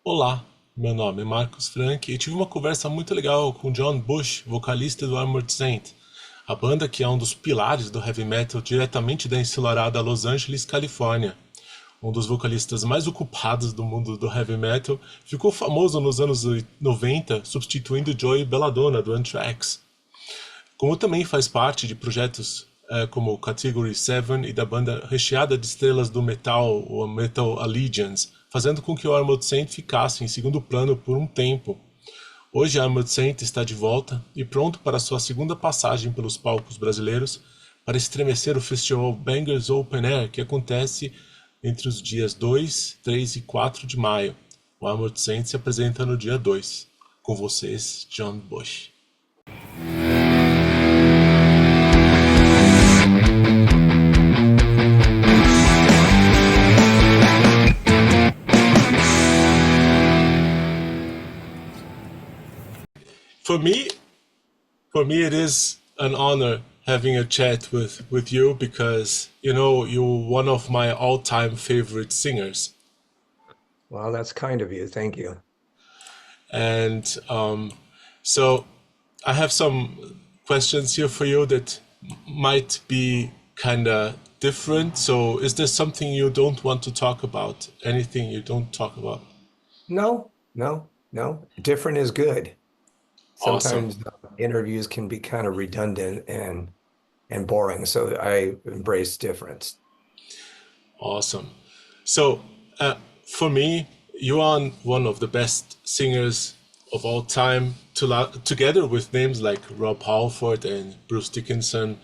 Olá, meu nome é Marcos Frank e tive uma conversa muito legal com John Bush, vocalista do Saint, a banda que é um dos pilares do heavy metal diretamente da ensolarada Los Angeles, Califórnia. Um dos vocalistas mais ocupados do mundo do heavy metal, ficou famoso nos anos 90, substituindo Joey Belladonna do Anthrax. Como também faz parte de projetos como Category 7 e da banda recheada de estrelas do metal, o Metal Allegiance, fazendo com que o Saint ficasse em segundo plano por um tempo. Hoje a Saint está de volta e pronto para sua segunda passagem pelos palcos brasileiros para estremecer o festival Bangers Open Air que acontece entre os dias 2, 3 e 4 de maio. O Saint se apresenta no dia 2. Com vocês, John Bush. For me, it is an honor having a chat with you because you're one of my all-time favorite singers, Well, that's kind of you. Thank you. and so I have some questions here for you that might be kind of different. So, is there something you don't want to talk about? Anything you don't talk about? No, no, no. Different is good. Awesome. Sometimes interviews can be kind of redundant and boring, so I embrace difference. Awesome. So, for me, you are one of the best singers of all time, together with names like Rob Halford and Bruce Dickinson,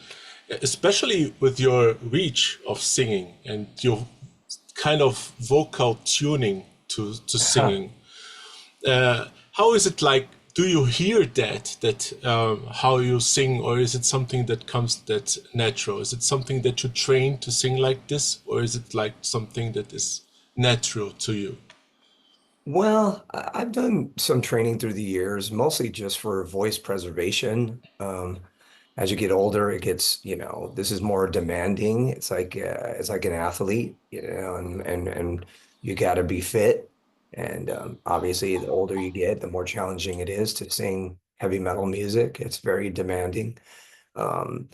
especially with your reach of singing and your kind of vocal tuning to singing. How is it like? Do you hear that how you sing, or is it something that comes that natural? Is it something that you train to sing like this, or is it like something that is natural to you? Well, I've done some training through the years, mostly just for voice preservation. As you get older, it gets, this is more demanding. It's like an athlete, and you got to be fit. And obviously, the older you get, the more challenging it is to sing heavy metal music. It's very demanding. Um,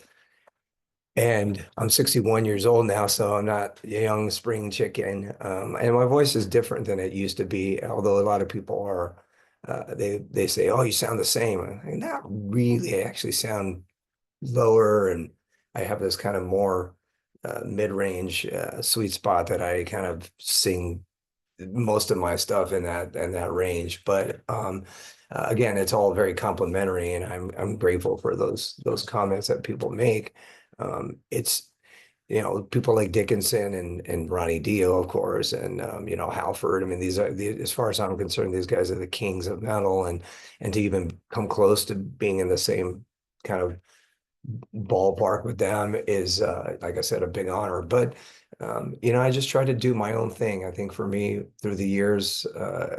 and I'm 61 years old now, so I'm not a young spring chicken. And my voice is different than it used to be, although a lot of people are, they say, "Oh, you sound the same." And not really. I actually sound lower, and I have this kind of more mid-range sweet spot that I kind of sing most of my stuff in that range. But again, it's all very complimentary, and I'm grateful for those comments that people make. It's people like Dickinson and Ronnie Dio, of course, and Halford. I mean, as far as I'm concerned, these guys are the kings of metal, and to even come close to being in the same kind of ballpark with them is, like I said, a big honor. But I just try to do my own thing. I think for me, through the years,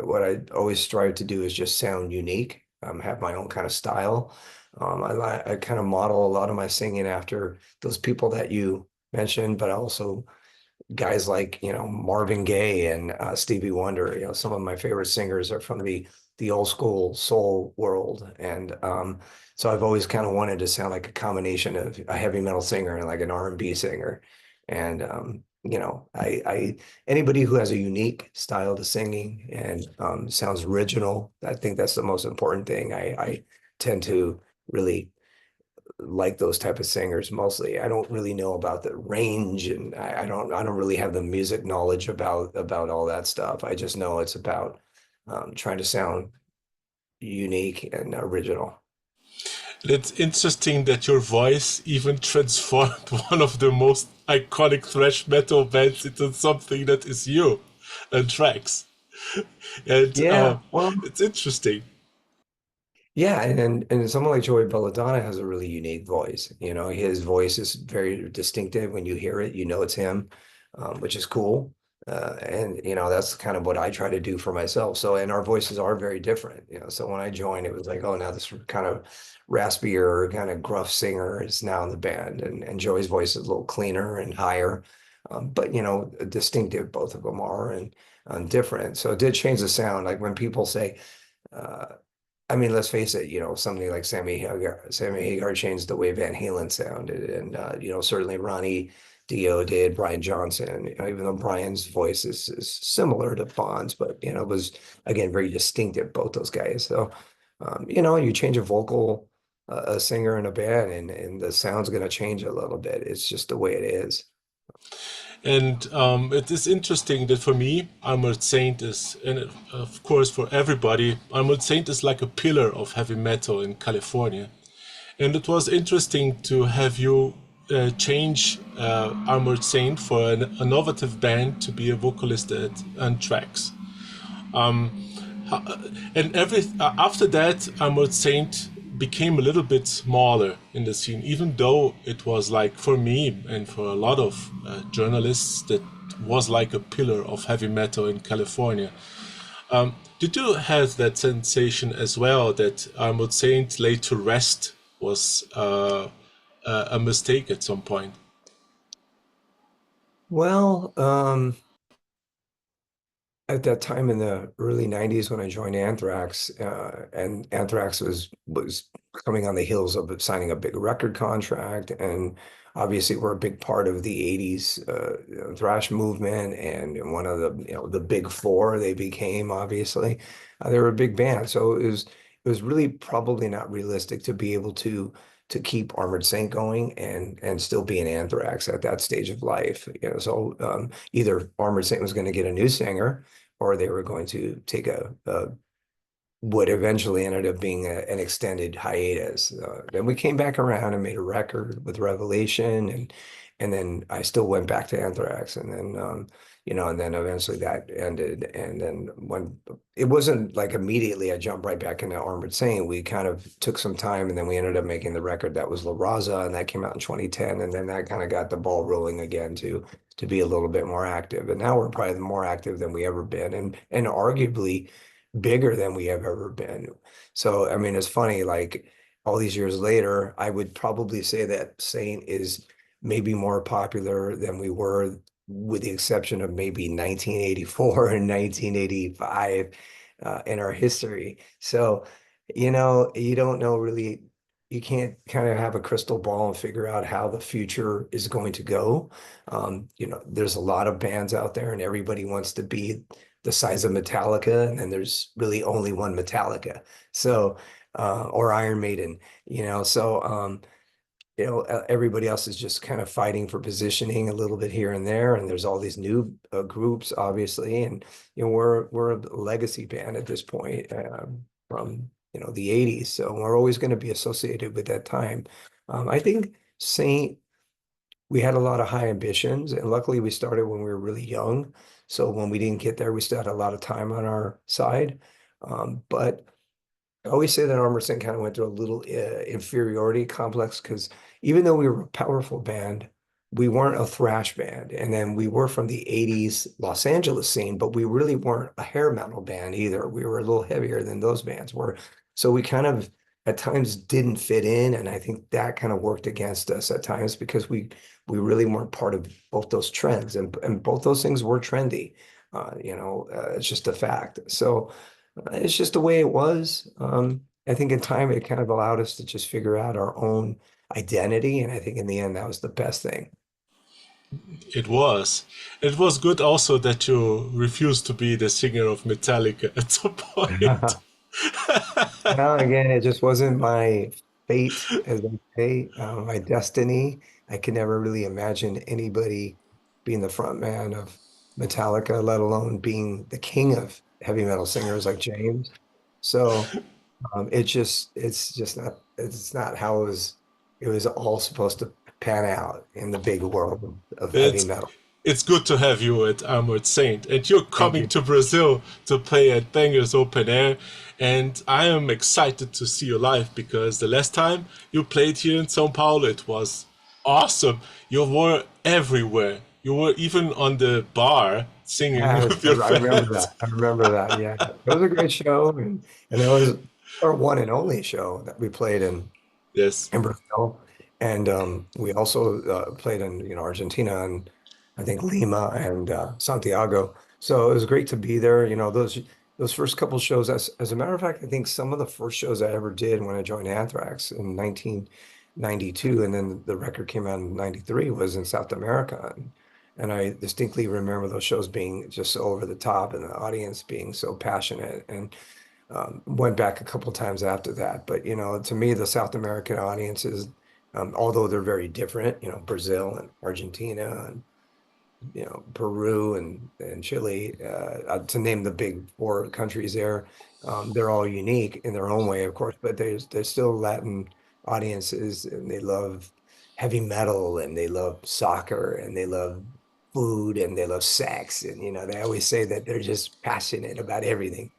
what I always strive to do is just sound unique, have my own kind of style. I kind of model a lot of my singing after those people that you mentioned, but also guys like Marvin Gaye and Stevie Wonder. Some of my favorite singers are from the old school soul world, and so I've always kind of wanted to sound like a combination of a heavy metal singer and like an R&B singer. And I anybody who has a unique style to singing and sounds original, I think that's the most important thing. I tend to really like those type of singers mostly. I don't really know about the range, and I don't really have the music knowledge about all that stuff. I just know it's about trying to sound unique and original. It's interesting that your voice even transformed one of the most iconic thrash metal bands into something that is you, Anthrax. And Yeah, well, it's interesting. yeah, and someone like Joey Belladonna has a really unique voice. His voice is very distinctive. When you hear it, you know it's him, which is cool. And that's kind of what I try to do for myself. So, and our voices are very different. So when I joined, it was like, oh, now this kind of raspier, kind of gruff singer is now in the band, and Joey's voice is a little cleaner and higher, but distinctive both of them are. And different. So it did change the sound. Like when people say, uh, I mean, let's face it, somebody like Sammy Hagar changed the way Van Halen sounded, and certainly Ronnie Dio did, Brian Johnson, even though Brian's voice is similar to Bond's, but it was again very distinctive, both those guys. So, you change a vocal, a singer in a band, and the sound's going to change a little bit. It's just the way it is. And it is interesting that for me, Armored Saint is, and of course for everybody, Armored Saint is like a pillar of heavy metal in California. And it was interesting to have you change Armored Saint for an innovative band to be a vocalist at Anthrax. And after that, Armored Saint became a little bit smaller in the scene, even though it was like for me and for a lot of journalists that was like a pillar of heavy metal in California. Did you have that sensation as well that Armored Saint laid to rest was a mistake at some point? Well, at that time in the early 90s when I joined Anthrax, and Anthrax was coming on the heels of signing a big record contract, and obviously we're a big part of the 80s thrash movement, and one of the big four they became, obviously. They were a big band, so it was really probably not realistic to be able to keep Armored Saint going and still be in Anthrax at that stage of life. So either Armored Saint was going to get a new singer, or they were going to take a what eventually ended up being an extended hiatus. Then we came back around and made a record with Revelation, and then I still went back to Anthrax, and then and then eventually that ended. And then when it wasn't like immediately I jumped right back into Armored Saint, we kind of took some time, and then we ended up making the record that was La Raza, and that came out in 2010, and then that kind of got the ball rolling again to be a little bit more active. And now we're probably more active than we ever been, and arguably bigger than we have ever been. So, I mean, it's funny, like all these years later, I would probably say that Saint is maybe more popular than we were, with the exception of maybe 1984 and 1985 in our history. So, you don't know really, you can't kind of have a crystal ball and figure out how the future is going to go. There's a lot of bands out there, and everybody wants to be the size of Metallica, and then there's really only one Metallica. So, or Iron Maiden, so, everybody else is just kind of fighting for positioning a little bit here and there. And there's all these new groups, obviously. And, we're a legacy band at this point, from, the 80s. So we're always going to be associated with that time. I think Saint, we had a lot of high ambitions, and luckily we started when we were really young. So when we didn't get there, we still had a lot of time on our side. But I always say that Armored Saint kind of went through a little inferiority complex, because even though we were a powerful band, we weren't a thrash band. And then we were from the 80s Los Angeles scene, but we really weren't a hair metal band either. We were a little heavier than those bands were. So we kind of at times didn't fit in. And I think that kind of worked against us at times, because we really weren't part of both those trends. And both those things were trendy. It's just a fact. So it's just the way it was. I think in time it kind of allowed us to just figure out our own identity, and I think in the end that was the best thing. It was. It was good also that you refused to be the singer of Metallica at some point. Well, again, it just wasn't my fate, as they say, my destiny. I could never really imagine anybody being the front man of Metallica, let alone being the king of heavy metal singers like James. So it's just not how it was all supposed to pan out in the big world of heavy It's metal. it's good to have you at Armored Saint, and you're Thank coming you. to Brazil to play at Bangers Open Air, and I am excited to see you live because the last time you played here in São Paulo, it was awesome. You were everywhere. You were even on the bar singing Yeah, with I your remember fans. that. I remember that. Yeah, it was a great show, and it was our one and only show that we played Yes. in Brazil, and we also played in Argentina, and I think Lima and Santiago. So it was great to be there. Those first couple shows. As a matter of fact, I think some of the first shows I ever did when I joined Anthrax in 1992, and then the record came out in 93, was in South America. And I distinctly remember those shows being just so over the top and the audience being so passionate. And went back a couple times after that. But to me, the South American audiences, although they're very different, Brazil and Argentina and Peru and Chile, to name the big four countries there. They're all unique in their own way, of course, but there's still Latin audiences, and they love heavy metal, and they love soccer, and they love food, and they love sex, and they always say that they're just passionate about everything.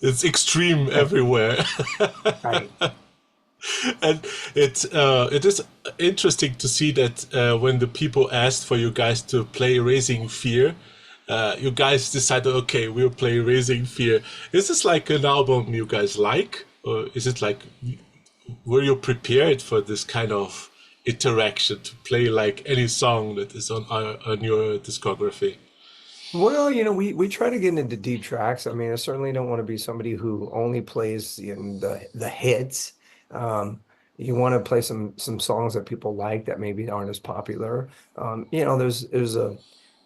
It's extreme everywhere. Right. And it is interesting to see that when the people asked for you guys to play Raising Fear, you guys decided, okay, we'll play Raising Fear. Is this like an album you guys like, or is it like, were you prepared for this kind of interaction to play like any song that is on your discography? Well, we try to get into deep tracks. I mean, I certainly don't want to be somebody who only plays the hits. Um, you want to play some songs that people like that maybe aren't as popular. There's a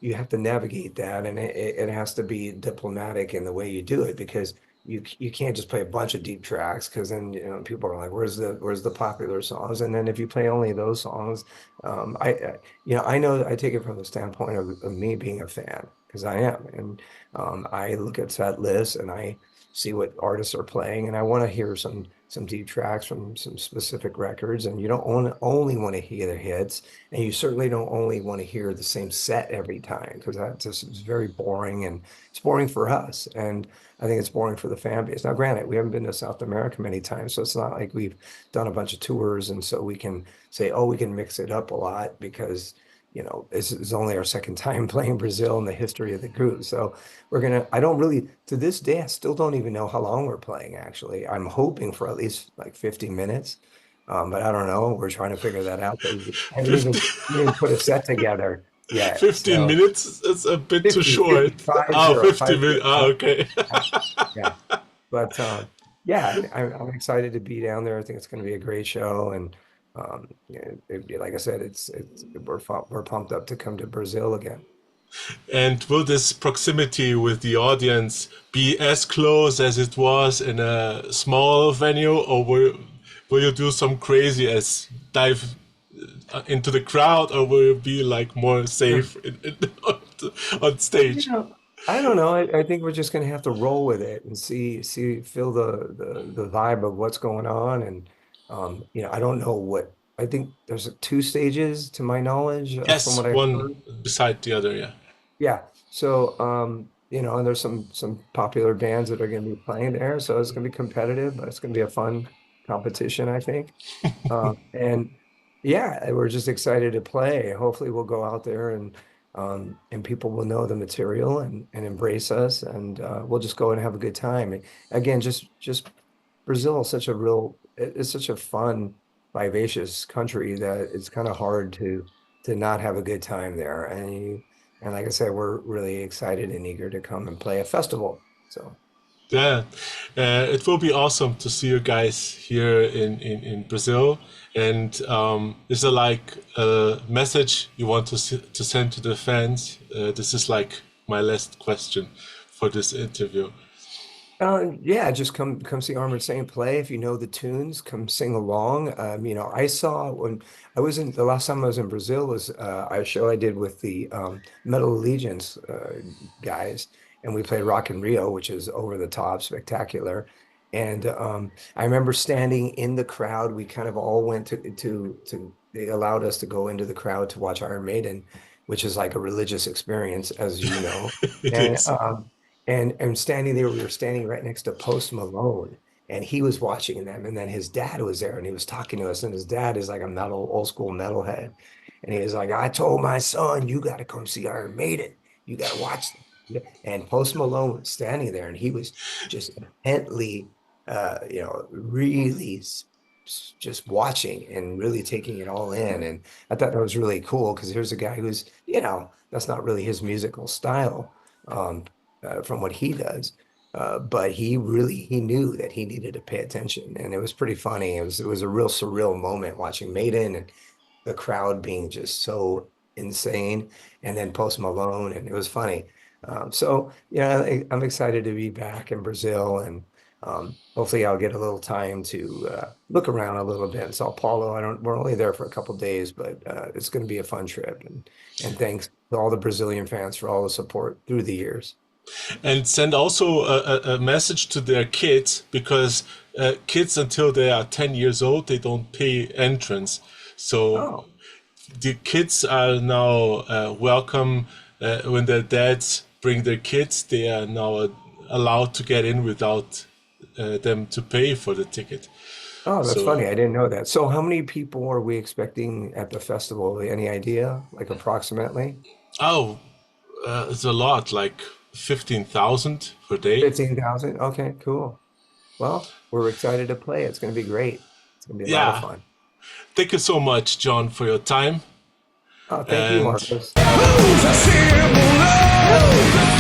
you have to navigate that, and it has to be diplomatic in the way you do it, because you can't just play a bunch of deep tracks, because then people are like, where's the popular songs? And then if you play only those songs, I know I take it from the standpoint of me being a fan, because I am. And I look at set lists and I see what artists are playing, and I want to hear some deep tracks from some specific records. And you don't only want to hear the hits, and you certainly don't only want to hear the same set every time, because that just is very boring, and it's boring for us. And I think it's boring for the fan base. Now, granted, we haven't been to South America many times, so it's not like we've done a bunch of tours, and so we can say, oh, we can mix it up a lot, because this is only our second time playing Brazil in the history of the group. So I don't really, to this day, I still don't even know how long we're playing, actually. I'm hoping for at least like 50 minutes, but I don't know. We're trying to figure that out. But we haven't 50, even put a set together yet. 15 So minutes is a bit too 50, short. 50, 5 Oh, 0, 50 5 minutes. 0. Oh, okay. Yeah. But yeah, I'm excited to be down there. I think it's going to be a great show. And like I said, we're pumped up to come to Brazil again. And will this proximity with the audience be as close as it was in a small venue, or will you do some crazy as dive into the crowd, or will it be like more safe on You stage? know, I don't know. I think we're just going to have to roll with it and feel the vibe of what's going on. And I don't know what. I think there's two stages to my knowledge, from Yes, what I one heard. beside the other. Yeah. Yeah. So, and there's some popular bands that are going to be playing there, so it's going to be competitive, but it's going to be a fun competition, I think. And yeah, we're just excited to play. Hopefully, we'll go out there, and people will know the material, and embrace us, and we'll just go and have a good time. And again, just Brazil is it's such a fun, vivacious country that it's kind of hard to not have a good time there. And like I said, we're really excited and eager to come and play a festival. So. Yeah, it will be awesome to see you guys here in Brazil. And is there like a message you want to send to the fans? This is like my last question for this interview. Yeah, just come see Armored Saint play. If you know the tunes, come sing along. I saw when the last time I was in Brazil was a show I did with the Metal Allegiance guys, and we played Rock in Rio, which is over the top, spectacular. And I remember standing in the crowd. We kind of all went to they allowed us to go into the crowd to watch Iron Maiden, which is like a religious experience, as you know. It And is. standing there, we were standing right next to Post Malone, and he was watching them. And then his dad was there, and he was talking to us. And his dad is like a old school metalhead, and he was like, "I told my son, you got to come see Iron Maiden. You got to watch them." And Post Malone was standing there, and he was just intently, really just watching and really taking it all in. And I thought that was really cool, because here's a guy who's, that's not really his musical style, from what he does. But he knew that he needed to pay attention, and it was pretty funny. It was a real surreal moment watching Maiden and the crowd being just so insane, and then Post Malone, and it was funny. So yeah, I'm excited to be back in Brazil, and hopefully I'll get a little time to look around a little bit in Sao Paulo. We're only there for a couple days, but it's going to be a fun trip. And thanks to all the Brazilian fans for all the support through the years. And send also a message to their kids, because kids until they are 10 years old, they don't pay entrance. So Oh, the kids are now welcome when their dads bring their kids. They are now allowed to get in without them to pay for the ticket. oh, that's So, funny. I didn't know that. So how many people are we expecting at the festival? Any idea? Like approximately? oh, it's a lot, like 15,000 per day. 15,000? Okay, cool. Well, we're excited to play. It's going to be great. It's going to be a lot of Yeah. fun. Thank you so much, John, for your time. Oh, thank you, And Marcus. Who's a symbol of